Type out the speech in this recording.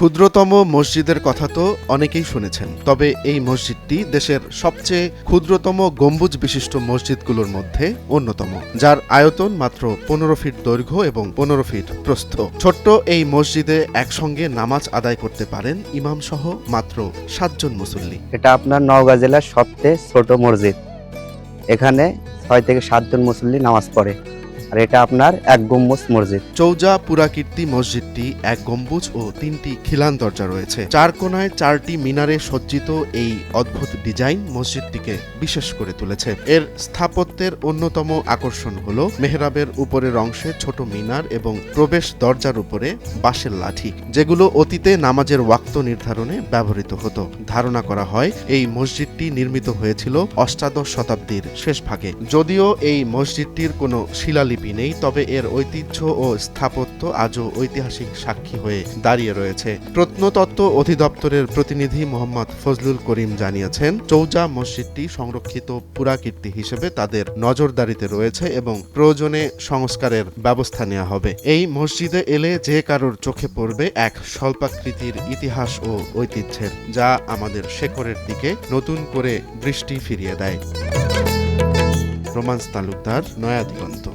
ক্ষুদ্রতম মসজিদের কথা তো অনেকেই শুনেছেন, তবে এই মসজিদটি দেশের সবচেয়ে ক্ষুদ্রতম গম্বুজ বিশিষ্ট মসজিদগুলোর মধ্যে অন্যতম, যার আয়তন মাত্র 15 ফিট দৈর্ঘ্য এবং 15 ফিট প্রস্থ। ছোট্ট এই মসজিদে একসঙ্গে নামাজ আদায় করতে পারেন ইমাম সহ মাত্র 7 জন মুসল্লি। এটা আপনার নওগাঁ জেলার সবচেয়ে ছোট মসজিদ। এখানে 6 থেকে 7 জন মুসল্লি নামাজ পড়ে, আর এটা আপনার এক গম্বুজ মসজিদ। চৌজা পুরাকীর্তি মসজিদটি এক গম্বুজ ও 3টি খিলান দরজা রয়েছে। 4 কোণায় 4টি মিনারে সজ্জিত এই অদ্ভুত ডিজাইন মসজিদটিকে বিশেষ করে তুলেছে। এর স্থাপত্যের অন্যতম আকর্ষণ হল মেহরাবের উপরের অংশে ছোট মিনার এবং প্রবেশ দরজার উপরে বাঁশের লাঠি, যেগুলো অতীতে নামাজের ওয়াক্ত নির্ধারণে ব্যবহৃত হতো। ধারণা করা হয় এই মসজিদটি নির্মিত হয়েছিল অষ্টাদশ শতাব্দীর শেষ ভাগে। যদিও এই মসজিদটির কোনো শিলালিপি নেই, তবে এর ঐতিহ্য ও স্থাপত্য আজও ঐতিহাসিক সাক্ষী হয়ে দাঁড়িয়ে রয়েছে। প্রত্নতত্ত্ব অধিদপ্তরের প্রতিনিধি মোহাম্মদ ফজলুল করিম জানিয়েছেন, চৌজা মসজিদটি সংরক্ষিত পুরাকীর্তি হিসেবে তাদের নজরদারিতে রয়েছে এবং প্রয়োজনে সংস্কারের ব্যবস্থা নেওয়া হবে। এই মসজিদে এলে যে কারোর চোখে পড়বে এক স্বল্পাকৃতির ইতিহাস ও ঐতিহ্যের, যা আমাদের শেকড়ের দিকে নতুন করে দৃষ্টি ফিরিয়ে দেয়। রোমান্স তালুকদার, নয়া দিগন্ত।